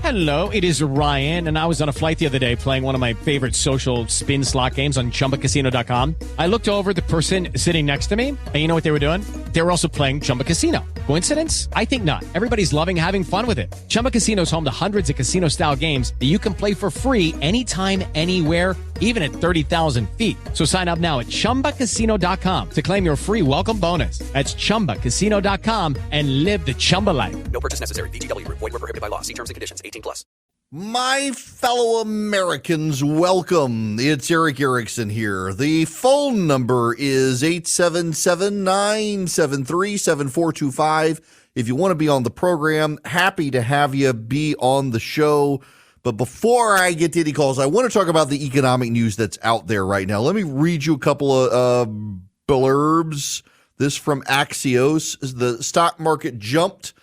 Hello, it is Ryan, and I was on a flight the other day playing one of my favorite social spin slot games on ChumbaCasino.com. I looked over at the person sitting next to me, and you know what they were doing? They were also playing Chumba Casino. Coincidence? I think not. Everybody's loving having fun with it. Chumba Casino is home to hundreds of casino-style games that you can play for free anytime, anywhere, even at 30,000 feet. So sign up now at ChumbaCasino.com to claim your free welcome bonus. That's ChumbaCasino.com and live the Chumba life. No purchase necessary. VGW. Void where prohibited by law. See terms and conditions. 18+. My fellow Americans, welcome. It's Eric Erickson here. The phone number is 877-973-7425. If you want to be on the program, happy to have you be on the show. But before I get to any calls, I want to talk about the economic news that's out there right now. Let me read you a couple of blurbs. This from Axios. The stock market jumped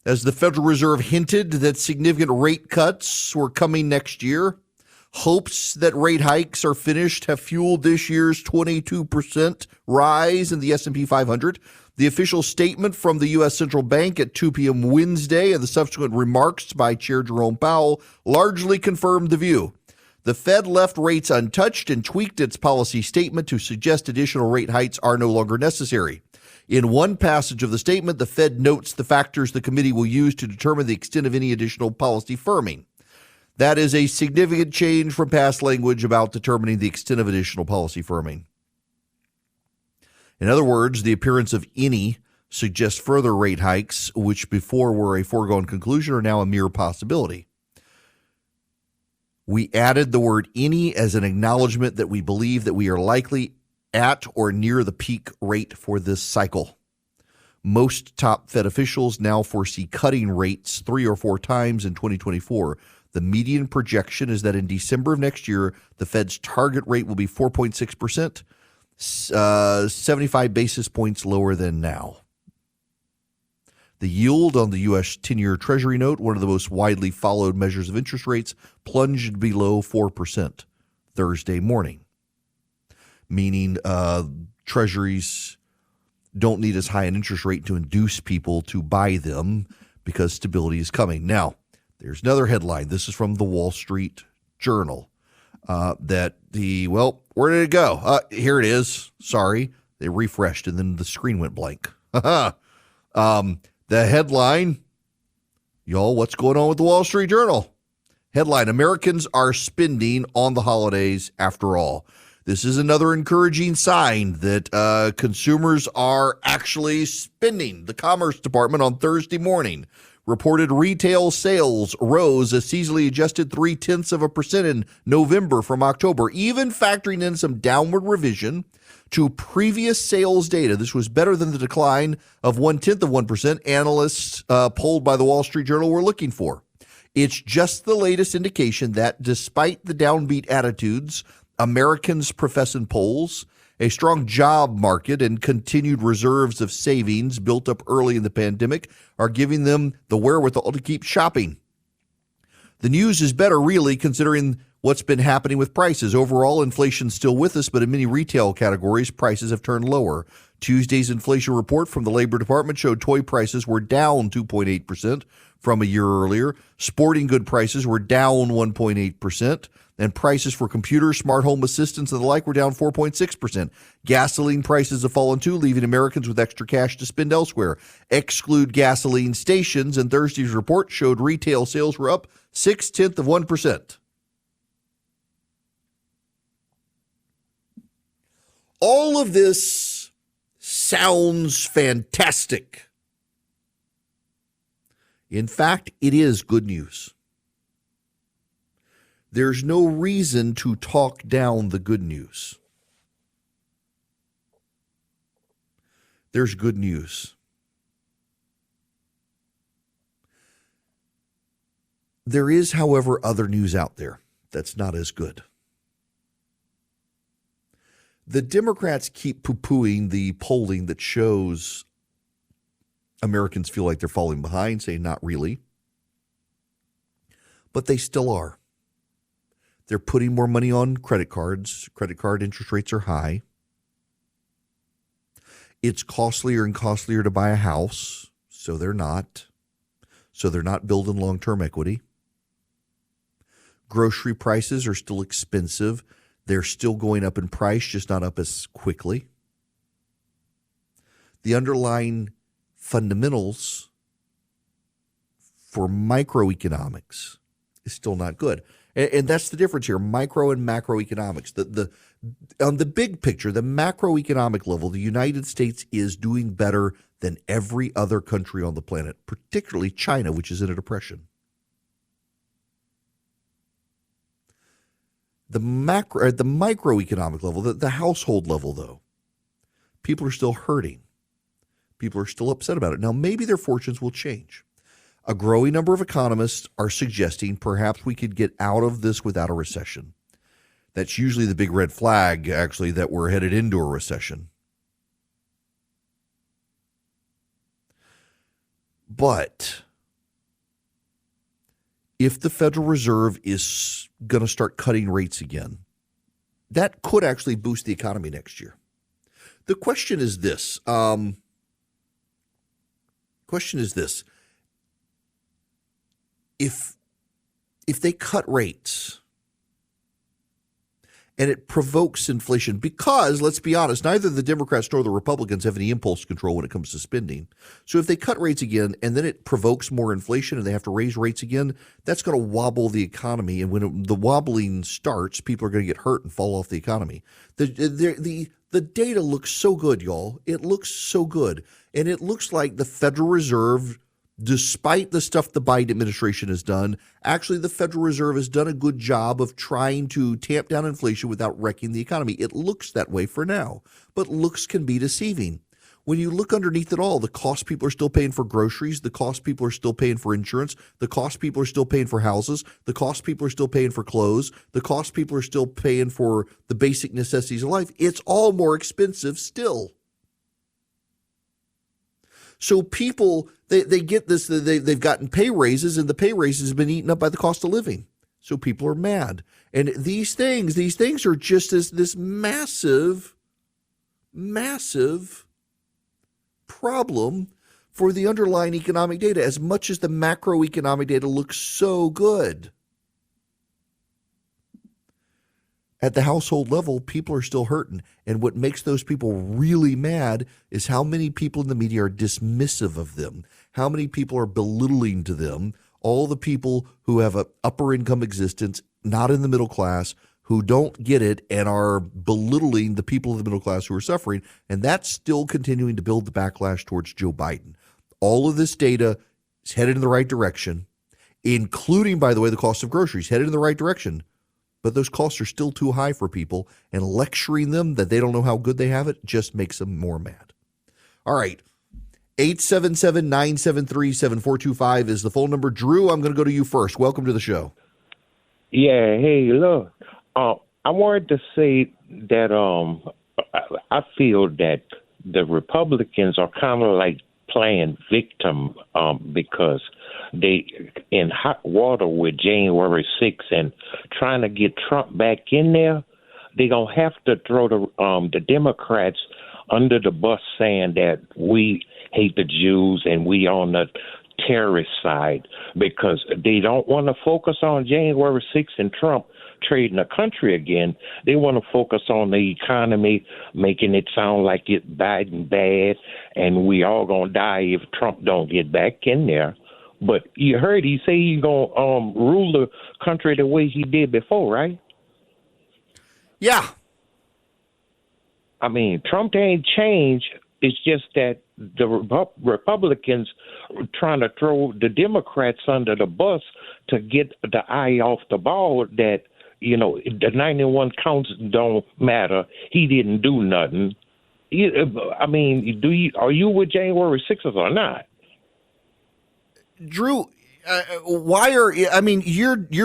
as the Federal Reserve hinted that significant rate cuts were coming next year. Hopes that rate hikes are finished have fueled this year's 22% rise in the S&P 500. The official statement from the U.S. Central Bank at 2 p.m. Wednesday and the subsequent remarks by Chair Jerome Powell largely confirmed the view. The Fed left rates untouched and tweaked its policy statement to suggest additional rate hikes are no longer necessary. In one passage of the statement, the Fed notes the factors the committee will use to determine the extent of any additional policy firming. That is a significant change from past language about determining the extent of additional policy firming. In other words, the appearance of any suggests further rate hikes, which before were a foregone conclusion are now a mere possibility. We added the word any as an acknowledgement that we believe that we are likely at or near the peak rate for this cycle. Most top Fed officials now foresee cutting rates 3 or 4 times in 2024. The median projection is that in December of next year, the Fed's target rate will be 4.6%, 75 basis points lower than now. The yield on the U.S. 10-year Treasury note, one of the most widely followed measures of interest rates, plunged below 4% Thursday morning, meaning treasuries don't need as high an interest rate to induce people to buy them because stability is coming. Now, there's another headline. This is from the Wall Street Journal. Where did it go? Here it is. Sorry. They refreshed and then the screen went blank. The headline, y'all, what's going on with the Wall Street Journal? Headline, Americans are spending on the holidays after all. This is another encouraging sign that consumers are actually spending. The Commerce Department on Thursday morning reported retail sales rose a seasonally adjusted 0.3% in November from October, even factoring in some downward revision to previous sales data. This was better than the decline of 0.1% analysts polled by the Wall Street Journal were looking for. It's just the latest indication that despite the downbeat attitudes Americans profess in polls, a strong job market and continued reserves of savings built up early in the pandemic are giving them the wherewithal to keep shopping. The news is better, really, considering what's been happening with prices. Overall, inflation's still with us, but in many retail categories, prices have turned lower. Tuesday's inflation report from the Labor Department showed toy prices were down 2.8% from a year earlier. Sporting good prices were down 1.8%. And prices for computers, smart home assistants, and the like were down 4.6%. Gasoline prices have fallen too, leaving Americans with extra cash to spend elsewhere. Exclude gasoline stations, and Thursday's report showed retail sales were up 0.6%. All of this sounds fantastic. In fact, it is good news. There's no reason to talk down the good news. There's good news. There is, however, other news out there that's not as good. The Democrats keep poo-pooing the polling that shows Americans feel like they're falling behind, saying not really. But they still are. They're putting more money on credit cards. Credit card interest rates are high. It's costlier and costlier to buy a house, so they're not. So they're not building long-term equity. Grocery prices are still expensive. They're still going up in price, just not up as quickly. The underlying fundamentals for microeconomics is still not good. And that's the difference here, micro and macroeconomics. On the big picture, the macroeconomic level, the United States is doing better than every other country on the planet, particularly China, which is in a depression. At the microeconomic level, the household level, though, people are still hurting. People are still upset about it. Now, maybe their fortunes will change. A growing number of economists are suggesting perhaps we could get out of this without a recession. That's usually the big red flag, actually, that we're headed into a recession. But if the Federal Reserve is going to start cutting rates again, that could actually boost the economy next year. The question is this. If they cut rates and it provokes inflation, because, let's be honest, neither the Democrats nor the Republicans have any impulse control when it comes to spending. So if they cut rates again and then it provokes more inflation and they have to raise rates again, that's going to wobble the economy. And when the wobbling starts, people are going to get hurt and fall off the economy. The data looks so good, y'all. It looks so good. And it looks like the Federal Reserve, despite the stuff the Biden administration has done, actually the Federal Reserve has done a good job of trying to tamp down inflation without wrecking the economy. It looks that way for now, but looks can be deceiving. When you look underneath it all, the cost people are still paying for groceries, the cost people are still paying for insurance, the cost people are still paying for houses, the cost people are still paying for clothes, the cost people are still paying for the basic necessities of life. It's all more expensive still. So people, they get this, they've gotten pay raises, and the pay raises have been eaten up by the cost of living. So people are mad. And these things are just this massive problem for the underlying economic data, as much as the macroeconomic data looks so good. At the household level, people are still hurting. And what makes those people really mad is how many people in the media are dismissive of them, how many people are belittling to them, all the people who have an upper income existence, not in the middle class, who don't get it and are belittling the people of the middle class who are suffering. And that's still continuing to build the backlash towards Joe Biden. All of this data is headed in the right direction, including, by the way, the cost of groceries, headed in the right direction. But those costs are still too high for people, and lecturing them that they don't know how good they have it just makes them more mad. All right. 877-973-7425 is the phone number. Drew, I'm going to go to you first. Welcome to the show. Yeah, hey, look, I wanted to say that I feel that the Republicans are kind of like playing victim because they in hot water with January 6th and trying to get Trump back in there. They're going to have to throw the Democrats under the bus, saying that we hate the Jews and we on the terrorist side, because they don't want to focus on January 6th and Trump trading the country again. They want to focus on the economy, making it sound like it's Biden bad and we all going to die if Trump don't get back in there. But you heard he say he's going to rule the country the way he did before, right? Yeah. I mean, Trump ain't changed. It's just that the Republicans are trying to throw the Democrats under the bus to get the eye off the ball that, you know, the 91 counts don't matter. He didn't do nothing. I mean, are you with January 6th or not? Drew, you're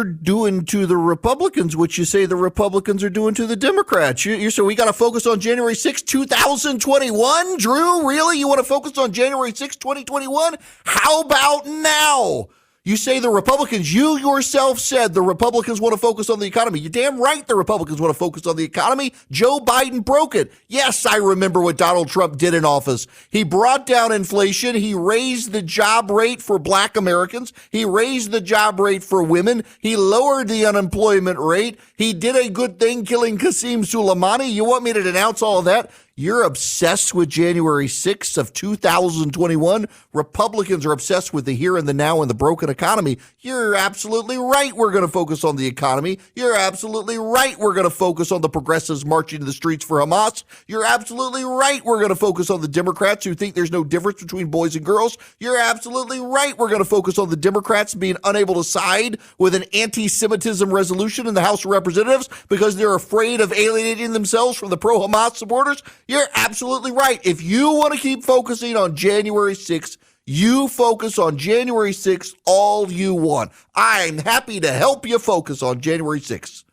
doing to the Republicans what you say the Republicans are doing to the Democrats. So we got to focus on January 6th, 2021? Drew, really? You want to focus on January 6th, 2021? How about now? You say the Republicans, you yourself said the Republicans want to focus on the economy. You're damn right the Republicans want to focus on the economy. Joe Biden broke it. Yes, I remember what Donald Trump did in office. He brought down inflation. He raised the job rate for black Americans. He raised the job rate for women. He lowered the unemployment rate. He did a good thing killing Qasem Soleimani. You want me to denounce all of that? You're obsessed with January 6th of 2021. Republicans are obsessed with the here and the now and the broken economy. You're absolutely right. We're going to focus on the economy. You're absolutely right. We're going to focus on the progressives marching to the streets for Hamas. You're absolutely right. We're going to focus on the Democrats who think there's no difference between boys and girls. You're absolutely right. We're going to focus on the Democrats being unable to side with an anti-Semitism resolution in the House of Representatives because they're afraid of alienating themselves from the pro-Hamas supporters. You're absolutely right. If you want to keep focusing on January 6th, you focus on January 6th all you want. I'm happy to help you focus on January 6th.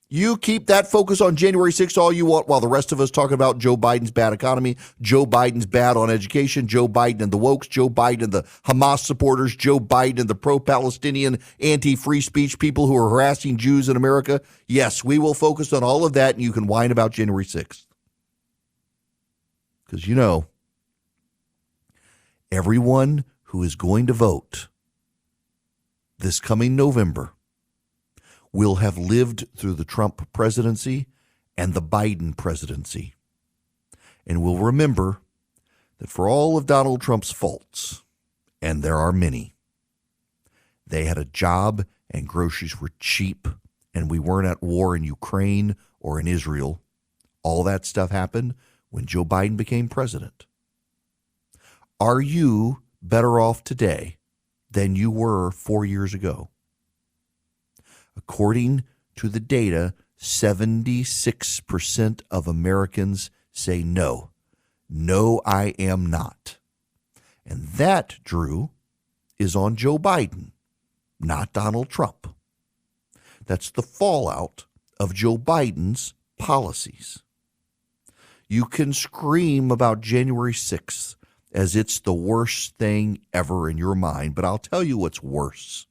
You keep that focus on January 6th all you want while the rest of us talk about Joe Biden's bad economy, Joe Biden's bad on education, Joe Biden and the wokes, Joe Biden and the Hamas supporters, Joe Biden and the pro-Palestinian, anti-free speech people who are harassing Jews in America. Yes, we will focus on all of that, and you can whine about January 6th. Because, you know, everyone who is going to vote this coming November will have lived through the Trump presidency and the Biden presidency, and will remember that for all of Donald Trump's faults, and there are many, they had a job and groceries were cheap, and we weren't at war in Ukraine or in Israel. All that stuff happened when Joe Biden became president. Are you better off today than you were 4 years ago? According to the data, 76% of Americans say no. No, I am not. And that, Drew, is on Joe Biden, not Donald Trump. That's the fallout of Joe Biden's policies. You can scream about January 6th as it's the worst thing ever in your mind, but I'll tell you what's worse.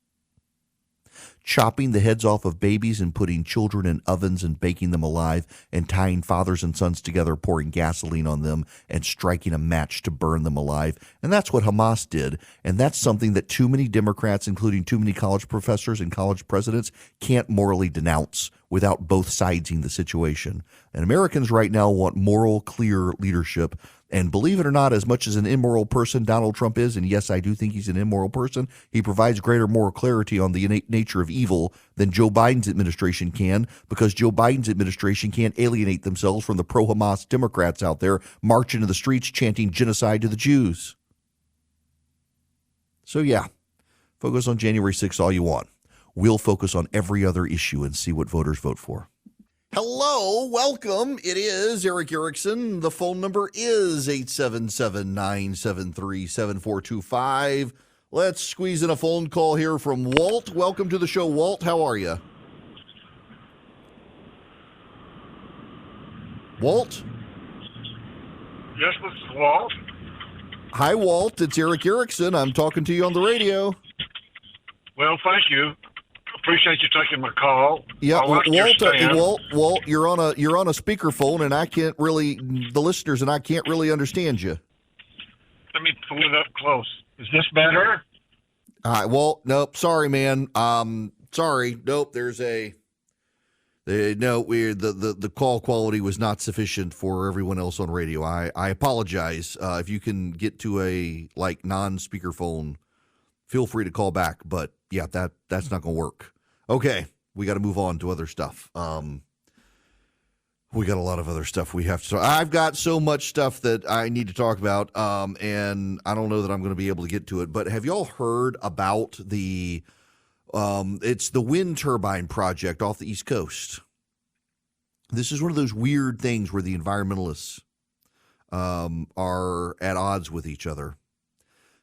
Chopping the heads off of babies and putting children in ovens and baking them alive and tying fathers and sons together, pouring gasoline on them and striking a match to burn them alive. And that's what Hamas did. And that's something that too many Democrats, including too many college professors and college presidents, can't morally denounce without both sidesing the situation. And Americans right now want moral, clear leadership. And believe it or not, as much as an immoral person Donald Trump is, and yes, I do think he's an immoral person, he provides greater moral clarity on the innate nature of evil than Joe Biden's administration can, because Joe Biden's administration can't alienate themselves from the pro-Hamas Democrats out there marching to the streets chanting genocide to the Jews. So yeah, focus on January 6th all you want. We'll focus on every other issue and see what voters vote for. Hello, welcome. It is Eric Erickson. The phone number is 877-973-7425. Let's squeeze in a phone call here from Walt. Welcome to the show, Walt. How are you? Walt? Yes, this is Walt. Hi, Walt. It's Eric Erickson. I'm talking to you on the radio. Well, thank you. Appreciate you taking my call. Yeah, Walt, you're on a speakerphone, and I can't really, the listeners and I can't really understand you. Let me pull it up close. Is this better? All right, Walt. Nope. Sorry, man. Sorry. Nope. The call quality was not sufficient for everyone else on radio. I apologize. If you can get to a non-speakerphone, feel free to call back. But yeah, that's not going to work. Okay, we got to move on to other stuff. We got a lot of other stuff we have to talk. I've got so much stuff that I need to talk about, and I don't know that I'm going to be able to get to it. But have y'all heard about the it's the wind turbine project off the East Coast? This is one of those weird things where the environmentalists are at odds with each other.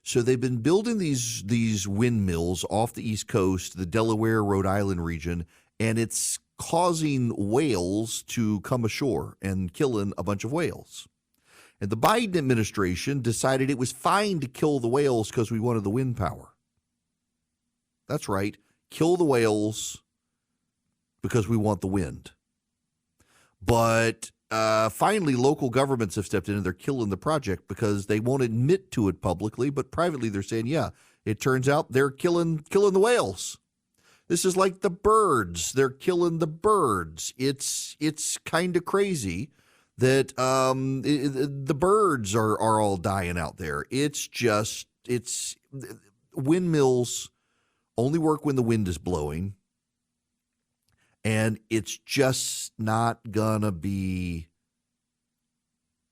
So they've been building these windmills off the East Coast, the Delaware, Rhode Island region, and it's causing whales to come ashore and killing a bunch of whales. And the Biden administration decided it was fine to kill the whales because we wanted the wind power. That's right. Kill the whales because we want the wind. But finally, local governments have stepped in and they're killing the project because they won't admit to it publicly, but privately they're saying, yeah, it turns out they're killing the whales. This is like the birds. They're killing the birds. It's kind of crazy that the birds are all dying out there. Windmills only work when the wind is blowing, and it's just not gonna be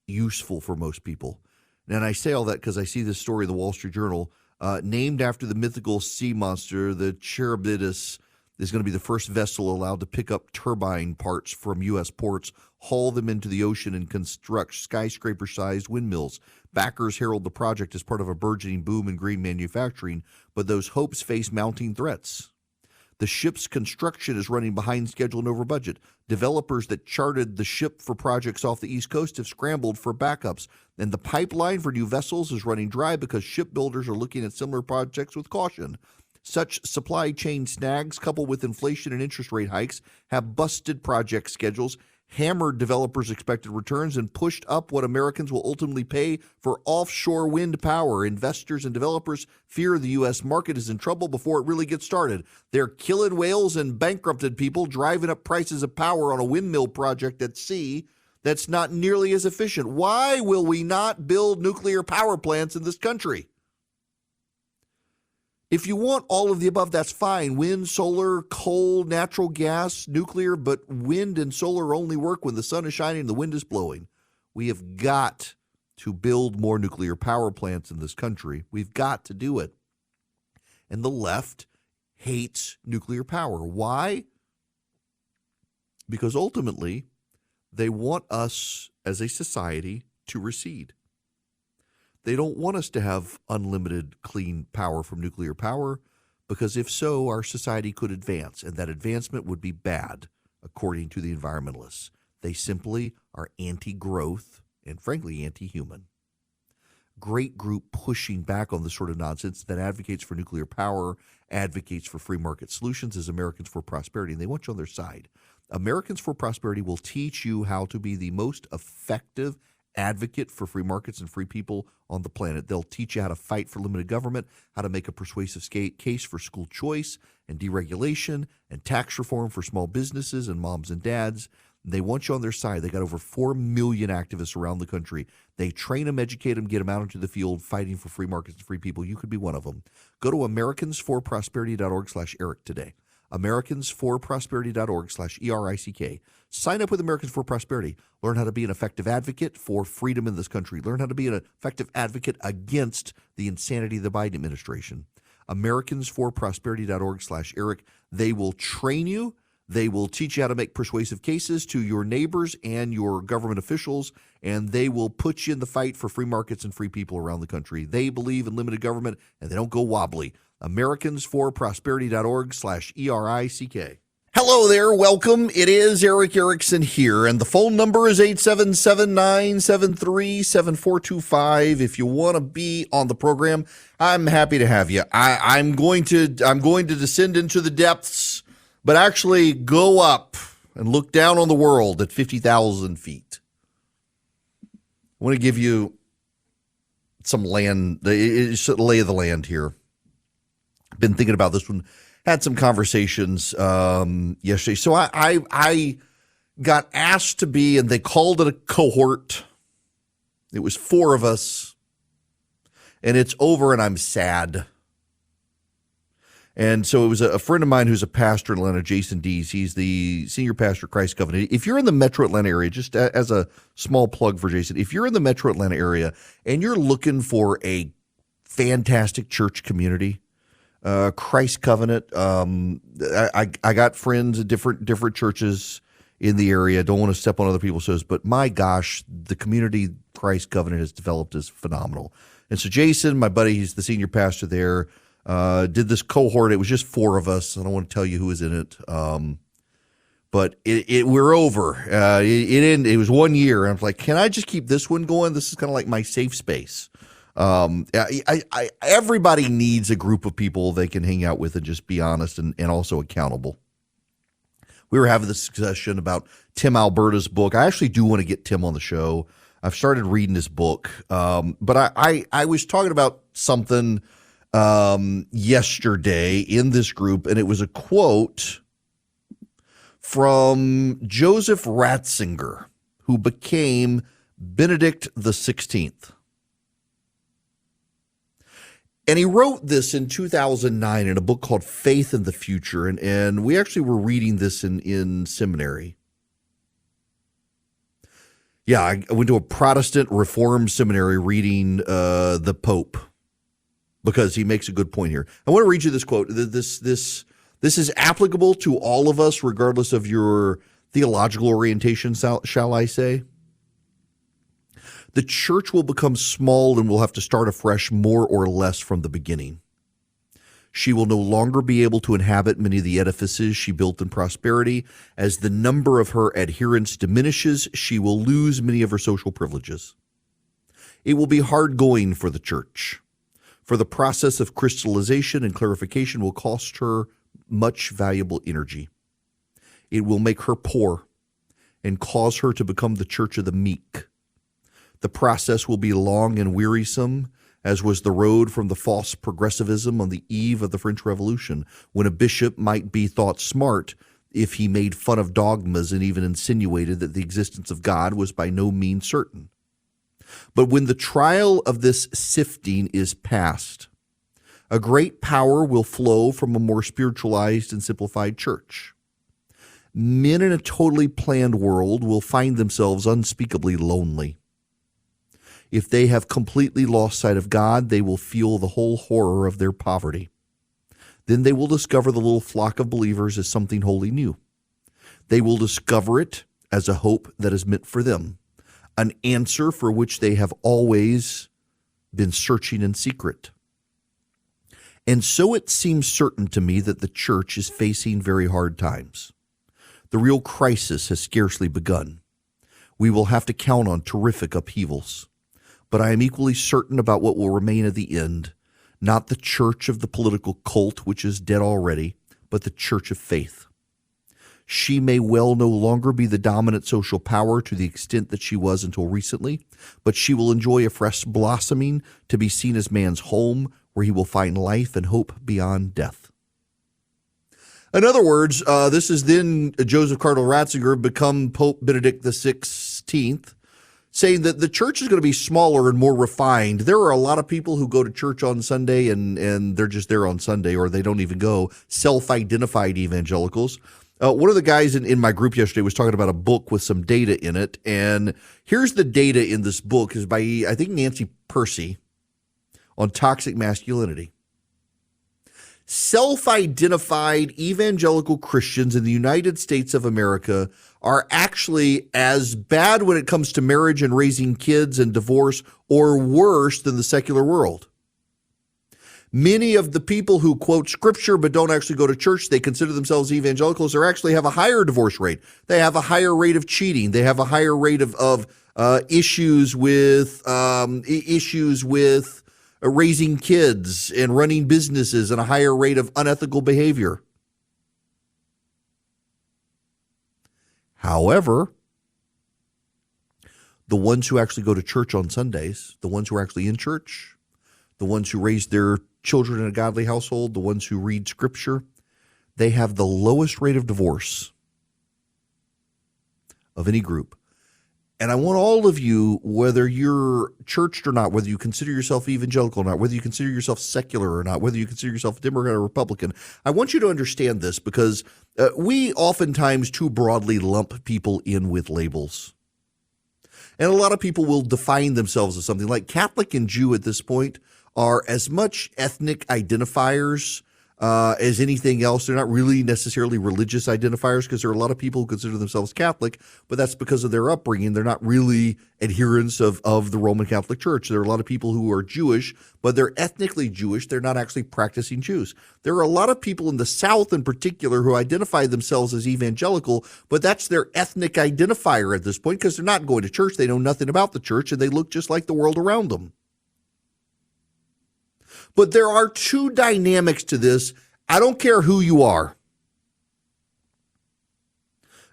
useful for most people. And I say all that because I see this story in the Wall Street Journal. Named after the mythical sea monster, the Charybdis is going to be the first vessel allowed to pick up turbine parts from U.S. ports, haul them into the ocean, and construct skyscraper-sized windmills. Backers herald the project as part of a burgeoning boom in green manufacturing, but those hopes face mounting threats. The ship's construction is running behind schedule and over budget. Developers that chartered the ship for projects off the East Coast have scrambled for backups, and the pipeline for new vessels is running dry because shipbuilders are looking at similar projects with caution. Such supply chain snags, coupled with inflation and interest rate hikes, have busted project schedules, hammered developers' expected returns, and pushed up what Americans will ultimately pay for offshore wind power. Investors and developers fear the U.S. market is in trouble before it really gets started. They're killing whales and bankrupted people, driving up prices of power on a windmill project at sea that's not nearly as efficient. Why will we not build nuclear power plants in this country? If you want all of the above, that's fine. Wind, solar, coal, natural gas, nuclear, but wind and solar only work when the sun is shining and the wind is blowing. We have got to build more nuclear power plants in this country. We've got to do it. And the left hates nuclear power. Why? Because ultimately, they want us as a society to recede. They don't want us to have unlimited clean power from nuclear power, because if so, our society could advance, and that advancement would be bad, according to the environmentalists. They simply are anti-growth and, frankly, anti-human. Great group pushing back on this sort of nonsense that advocates for nuclear power, advocates for free market solutions, is Americans for Prosperity, and they want you on their side. Americans for Prosperity will teach you how to be the most effective advocate for free markets and free people on the planet. They'll teach you how to fight for limited government, how to make a persuasive case for school choice and deregulation and tax reform for small businesses and moms and dads. They want you on their side. They got over 4 million activists around the country. They train them, educate them, get them out into the field fighting for free markets and free people. You could be one of them. Go to americansforprosperity.org/Eric today. americansforprosperity.org/ERICK. Sign up with Americans for Prosperity. Learn how to be an effective advocate for freedom in this country. Learn how to be an effective advocate against the insanity of the Biden administration. Americansforprosperity.org/Eric. They will train you. They will teach you how to make persuasive cases to your neighbors and your government officials, and they will put you in the fight for free markets and free people around the country. They believe in limited government, and they don't go wobbly. Americansforprosperity.org/ERICK. Hello there. Welcome. It is Eric Erickson here, and the phone number is 877-973-7425. If you want to be on the program, I'm happy to have you. I'm going to descend into the depths, but actually go up and look down on the world at 50,000 feet. I want to give you some land, the lay of the land here. Been thinking about this one. Had some conversations yesterday. So I got asked to be, and they called it a cohort. It was 4 of us, and it's over, and I'm sad. And so it was a friend of mine who's a pastor in Atlanta, Jason Dees. He's the senior pastor at Christ Covenant. If you're in the metro Atlanta area, just as a small plug for Jason, if you're in the metro Atlanta area and you're looking for a fantastic church community, Christ Covenant. I got friends at different churches in the area. Don't want to step on other people's toes, but my gosh, the community Christ Covenant has developed is phenomenal. And so Jason, my buddy, he's the senior pastor there, did this cohort. It was just 4 of us. I don't want to tell you who was in it, but we're over. It was 1 year, and I was like, can I just keep this one going? This is kind of like my safe space. Everybody needs a group of people they can hang out with and just be honest and also accountable. We were having this discussion about Tim Alberta's book. I actually do want to get Tim on the show. I've started reading his book, but I was talking about something yesterday in this group, and it was a quote from Joseph Ratzinger, who became Benedict the 16th. And he wrote this in 2009 in a book called Faith in the Future, and we actually were reading this in seminary. Yeah, I went to a Protestant Reformed seminary reading the Pope, because he makes a good point here. I want to read you this quote. This is applicable to all of us, regardless of your theological orientation, shall I say. The church will become small and will have to start afresh more or less from the beginning. She will no longer be able to inhabit many of the edifices she built in prosperity. As the number of her adherents diminishes, she will lose many of her social privileges. It will be hard going for the church, for the process of crystallization and clarification will cost her much valuable energy. It will make her poor and cause her to become the church of the meek. The process will be long and wearisome, as was the road from the false progressivism on the eve of the French Revolution, when a bishop might be thought smart if he made fun of dogmas and even insinuated that the existence of God was by no means certain. But when the trial of this sifting is past, a great power will flow from a more spiritualized and simplified church. Men in a totally planned world will find themselves unspeakably lonely. If they have completely lost sight of God, they will feel the whole horror of their poverty. Then they will discover the little flock of believers as something wholly new. They will discover it as a hope that is meant for them, an answer for which they have always been searching in secret. And so it seems certain to me that the church is facing very hard times. The real crisis has scarcely begun. We will have to count on terrific upheavals. But I am equally certain about what will remain at the end, not the church of the political cult, which is dead already, but the church of faith. She may well no longer be the dominant social power to the extent that she was until recently, but she will enjoy a fresh blossoming to be seen as man's home, where he will find life and hope beyond death. In other words, this is then Joseph Cardinal Ratzinger become Pope Benedict the 16th, saying that the church is going to be smaller and more refined. There are a lot of people who go to church on Sunday and they're just there on Sunday, or they don't even go, self-identified evangelicals. One of the guys in my group yesterday was talking about a book with some data in it, and here's the data in this book is by, I think, Nancy Percy on toxic masculinity. Self-identified evangelical Christians in the United States of America are actually as bad when it comes to marriage and raising kids and divorce, or worse than the secular world. Many of the people who quote scripture but don't actually go to church, they consider themselves evangelicals, or actually have a higher divorce rate. They have a higher rate of cheating. They have a higher rate of issues with raising kids and running businesses, and a higher rate of unethical behavior. However, the ones who actually go to church on Sundays, the ones who are actually in church, the ones who raise their children in a godly household, the ones who read scripture, they have the lowest rate of divorce of any group. And I want all of you, whether you're churched or not, whether you consider yourself evangelical or not, whether you consider yourself secular or not, whether you consider yourself Democrat or Republican, I want you to understand this, because we oftentimes too broadly lump people in with labels. And a lot of people will define themselves as something like Catholic and Jew at this point are as much ethnic identifiers as anything else. They're not really necessarily religious identifiers, because there are a lot of people who consider themselves Catholic, but that's because of their upbringing. They're not really adherents of the Roman Catholic Church. There are a lot of people who are Jewish, but they're ethnically Jewish. They're not actually practicing Jews. There are a lot of people in the South in particular who identify themselves as evangelical, but that's their ethnic identifier at this point, because they're not going to church. They know nothing about the church, and they look just like the world around them. But there are two dynamics to this. I don't care who you are.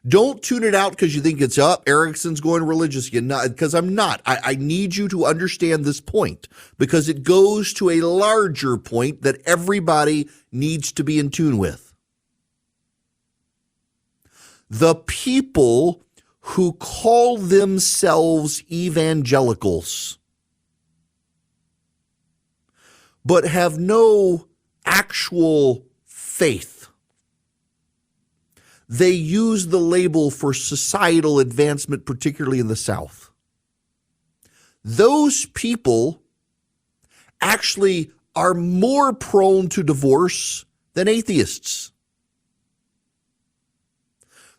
Don't tune it out because you think it's up. Erickson's going religious again. Because I'm not. I need you to understand this point because it goes to a larger point that everybody needs to be in tune with. The people who call themselves evangelicals but have no actual faith. They use the label for societal advancement, particularly in the South. Those people actually are more prone to divorce than atheists.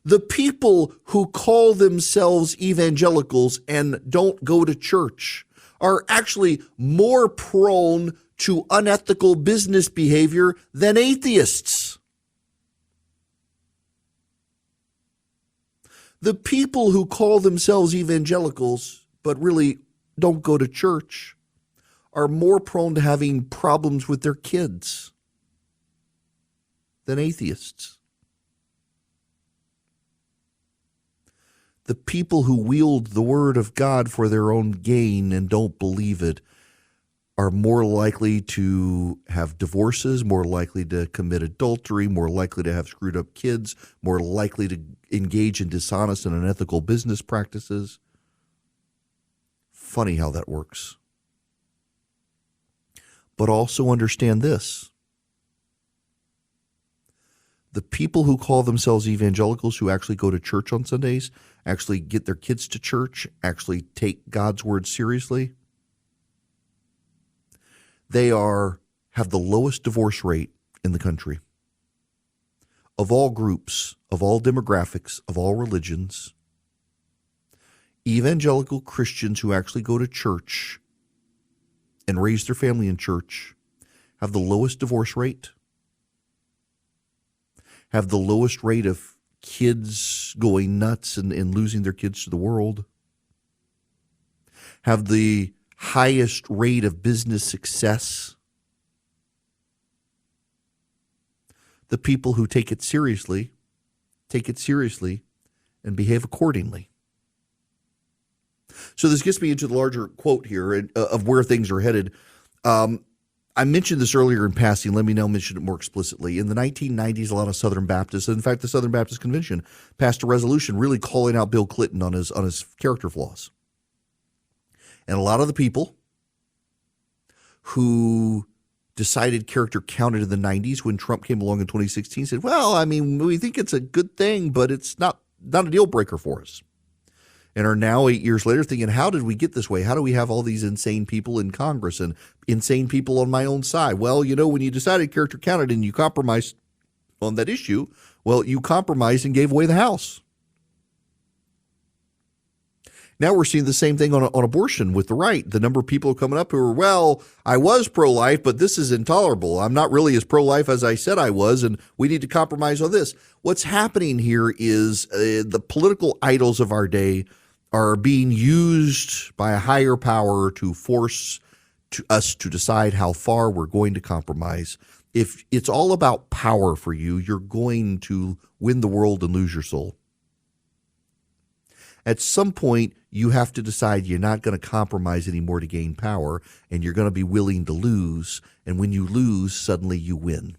The people who call themselves evangelicals and don't go to church are actually more prone to unethical business behavior than atheists. The people who call themselves evangelicals but really don't go to church are more prone to having problems with their kids than atheists. The people who wield the word of God for their own gain and don't believe it are more likely to have divorces, more likely to commit adultery, more likely to have screwed up kids, more likely to engage in dishonest and unethical business practices. Funny how that works. But also understand this. The people who call themselves evangelicals, who actually go to church on Sundays, actually get their kids to church, actually take God's word seriously, they have the lowest divorce rate in the country. Of all groups, of all demographics, of all religions, evangelical Christians who actually go to church and raise their family in church have the lowest divorce rate, have the lowest rate of kids going nuts and losing their kids to the world, have the highest rate of business success. The people who take it seriously and behave accordingly. So this gets me into the larger quote here of where things are headed. I mentioned this earlier in passing. Let me now mention it more explicitly. In the 1990s, a lot of Southern Baptists, in fact, the Southern Baptist Convention, passed a resolution really calling out Bill Clinton on his character flaws. And a lot of the people who decided character counted in the 90s when Trump came along in 2016 said, well, I mean, we think it's a good thing, but it's not a deal breaker for us. And are now 8 years later thinking, how did we get this way? How do we have all these insane people in Congress and insane people on my own side? Well, when you decided character counted and you compromised on that issue, well, you compromised and gave away the House. Now we're seeing the same thing on abortion with the right. The number of people coming up who are, well, I was pro-life, but this is intolerable. I'm not really as pro-life as I said I was, and we need to compromise on this. What's happening here is the political idols of our day are being used by a higher power to force us to decide how far we're going to compromise. If it's all about power for you, you're going to win the world and lose your soul. At some point, you have to decide you're not going to compromise anymore to gain power, and you're going to be willing to lose. And when you lose, suddenly you win.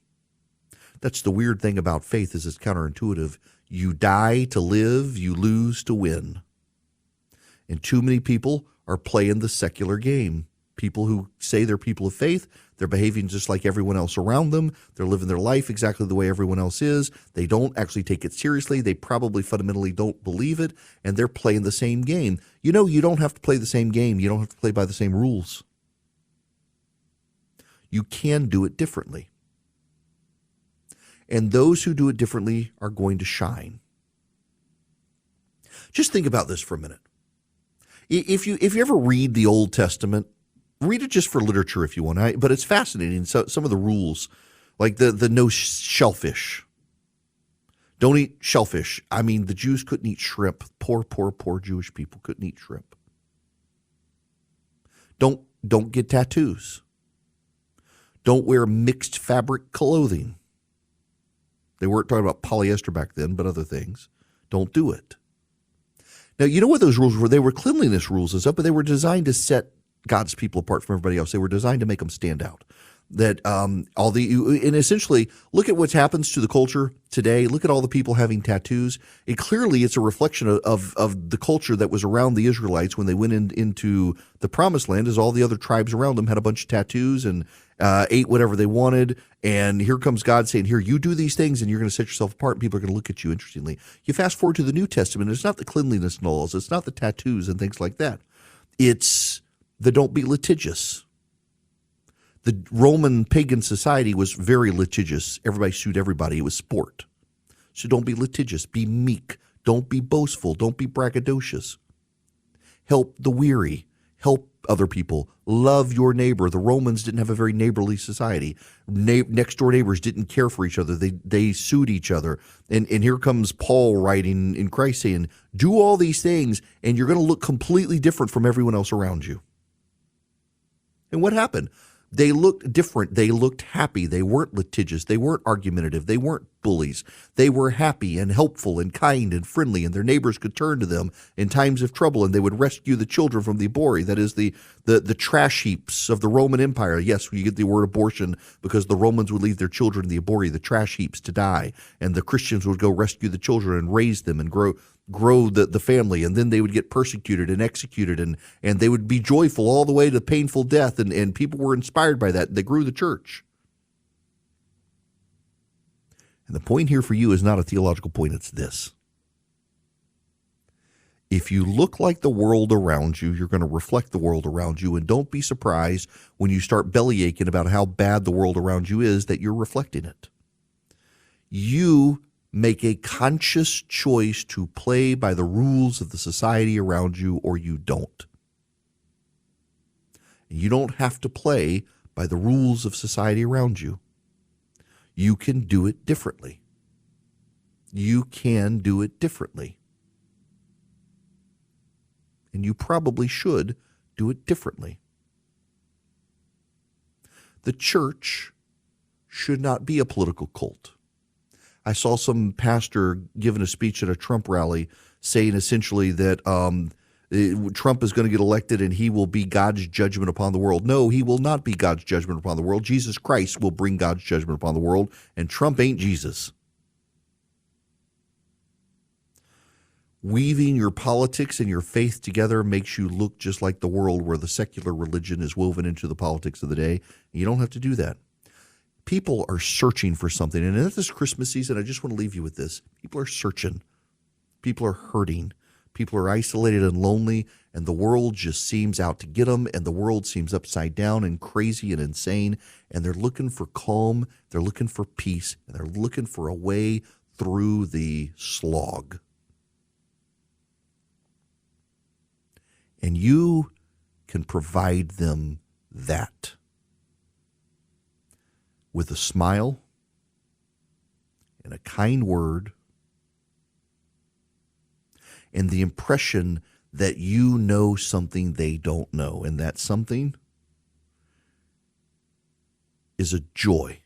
That's the weird thing about faith is it's counterintuitive. You die to live, you lose to win. And too many people are playing the secular game. People who say they're people of faith, they're behaving just like everyone else around them. They're living their life exactly the way everyone else is. They don't actually take it seriously. They probably fundamentally don't believe it, and they're playing the same game. You don't have to play the same game. You don't have to play by the same rules. You can do it differently. And those who do it differently are going to shine. Just think about this for a minute. If you ever read the Old Testament, read it just for literature if you want, but it's fascinating. So some of the rules, like the no shellfish. Don't eat shellfish. I mean, the Jews couldn't eat shrimp. Poor Jewish people couldn't eat shrimp. Don't get tattoos. Don't wear mixed fabric clothing. They weren't talking about polyester back then, but other things. Don't do it. Now, you know what those rules were? They were cleanliness rules and stuff, but they were designed to set God's people apart from everybody else. They were designed to make them stand out. That and essentially, look at what happens to the culture today. Look at all the people having tattoos. It's a reflection of the culture that was around the Israelites when they went into the Promised Land, as all the other tribes around them had a bunch of tattoos and ate whatever they wanted. And here comes God saying, here, you do these things and you're going to set yourself apart and people are going to look at you interestingly. You fast forward to the New Testament, it's not the cleanliness laws, it's not the tattoos and things like that. It's the don't be litigious. The Roman pagan society was very litigious. Everybody sued everybody. It was sport. So don't be litigious. Be meek. Don't be boastful. Don't be braggadocious. Help the weary. Help other people. Love your neighbor. The Romans didn't have a very neighborly society. Next door neighbors didn't care for each other. They sued each other. And here comes Paul writing in Christ saying, do all these things and you're going to look completely different from everyone else around you. And what happened? They looked different. They looked happy. They weren't litigious. They weren't argumentative. They weren't bullies. They were happy and helpful and kind and friendly, and their neighbors could turn to them in times of trouble, and they would rescue the children from the abori. That is the trash heaps of the Roman Empire. Yes, you get the word abortion because the Romans would leave their children in the abori, the trash heaps, to die, and the Christians would go rescue the children and raise them and grow the family, and then they would get persecuted and executed, and they would be joyful all the way to painful death, and people were inspired by that. They grew the church. And the point here for you is not a theological point, it's this. If you look like the world around you, you're going to reflect the world around you, and don't be surprised when you start bellyaching about how bad the world around you is that you're reflecting it. You make a conscious choice to play by the rules of the society around you, or you don't. You don't have to play by the rules of society around you. You can do it differently. You can do it differently. And you probably should do it differently. The church should not be a political cult. I saw some pastor giving a speech at a Trump rally saying essentially that Trump is going to get elected and he will be God's judgment upon the world. No, he will not be God's judgment upon the world. Jesus Christ will bring God's judgment upon the world, and Trump ain't Jesus. Weaving your politics and your faith together makes you look just like the world where the secular religion is woven into the politics of the day. You don't have to do that. People are searching for something. And at this Christmas season, I just want to leave you with this. People are searching. People are hurting. People are isolated and lonely, and the world just seems out to get them, and the world seems upside down and crazy and insane, and they're looking for calm, they're looking for peace, and they're looking for a way through the slog. And you can provide them that with a smile and a kind word and the impression that you know something they don't know. And that something is a joy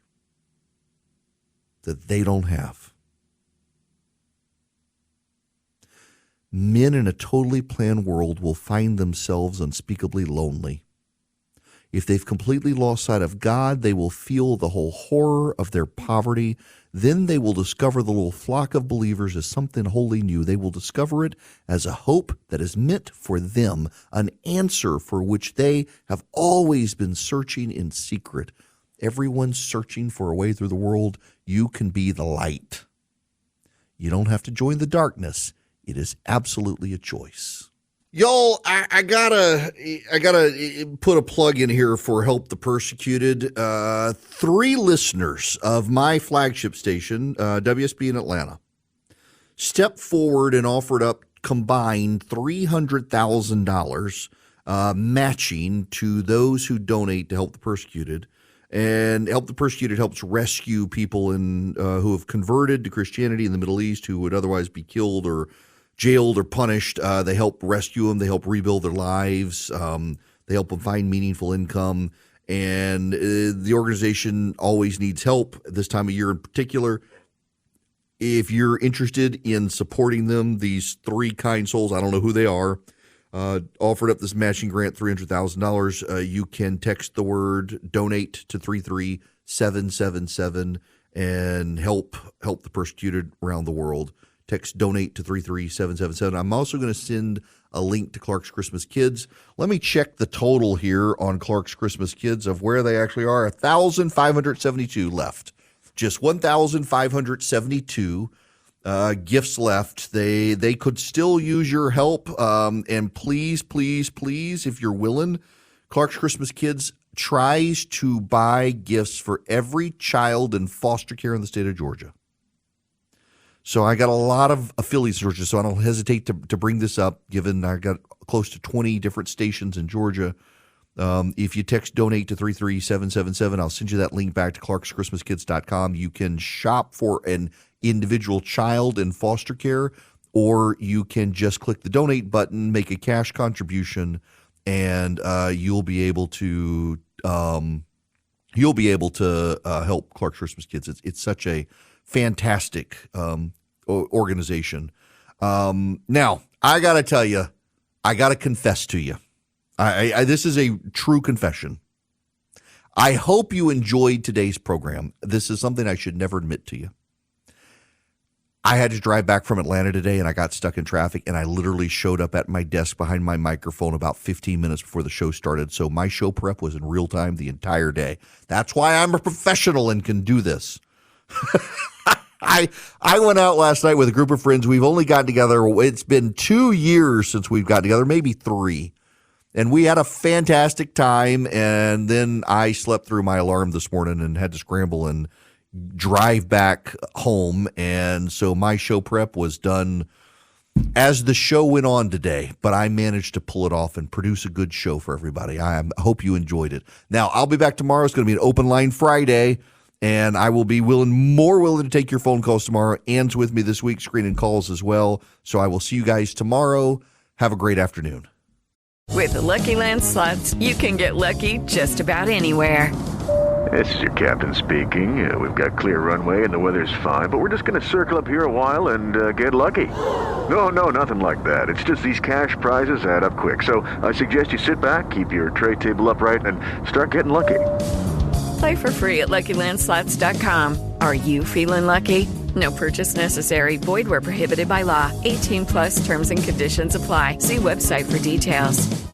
that they don't have. Men in a totally planned world will find themselves unspeakably lonely. If they've completely lost sight of God, they will feel the whole horror of their poverty. Then they will discover the little flock of believers as something wholly new. They will discover it as a hope that is meant for them, an answer for which they have always been searching in secret. Everyone's searching for a way through the world. You can be the light. You don't have to join the darkness. It is absolutely a choice. Y'all, I gotta put a plug in here for Help the Persecuted. 3 listeners of my flagship station, WSB in Atlanta, stepped forward and offered up combined $300,000 matching to those who donate to Help the Persecuted. And Help the Persecuted helps rescue people who have converted to Christianity in the Middle East who would otherwise be killed or jailed or punished. They help rescue them. They help rebuild their lives. They help them find meaningful income. And the organization always needs help this time of year in particular. If you're interested in supporting them, these three kind souls, I don't know who they are, offered up this matching grant, $300,000. You can text the word donate to 33777 and help the persecuted around the world. Text donate to 33777. I'm also going to send a link to Clark's Christmas Kids. Let me check the total here on Clark's Christmas Kids of where they actually are. 1,572 left. Just 1,572 gifts left. They could still use your help. And please, please, please, if you're willing, Clark's Christmas Kids tries to buy gifts for every child in foster care in the state of Georgia. So I got a lot of affiliates in Georgia, so I don't hesitate to bring this up, given I got close to 20 different stations in Georgia. If you text donate to 33777, I'll send you that link back to clarkschristmaskids.com. You can shop for an individual child in foster care, or you can just click the donate button, make a cash contribution, and you'll be able to help Clark's Christmas Kids. It's such a fantastic organization. Now, I got to tell you, I got to confess to you. This is a true confession. I hope you enjoyed today's program. This is something I should never admit to you. I had to drive back from Atlanta today, and I got stuck in traffic, and I literally showed up at my desk behind my microphone about 15 minutes before the show started. So my show prep was in real time the entire day. That's why I'm a professional and can do this. I went out last night with a group of friends. We've only gotten together. It's been 2 years since we've gotten together, maybe 3. And we had a fantastic time. And then I slept through my alarm this morning and had to scramble and drive back home. And so my show prep was done as the show went on today, but I managed to pull it off and produce a good show for everybody. I hope you enjoyed it. Now, I'll be back tomorrow. It's going to be an open line Friday. And I will be more willing to take your phone calls tomorrow. Ann's with me this week, screening calls as well. So I will see you guys tomorrow. Have a great afternoon. With the Lucky Land Slots, you can get lucky just about anywhere. This is your captain speaking. We've got clear runway and the weather's fine, but we're just going to circle up here a while and get lucky. No, nothing like that. It's just these cash prizes add up quick. So I suggest you sit back, keep your tray table upright, and start getting lucky. Play for free at LuckyLandSlots.com. Are you feeling lucky? No purchase necessary. Void where prohibited by law. 18+ terms and conditions apply. See website for details.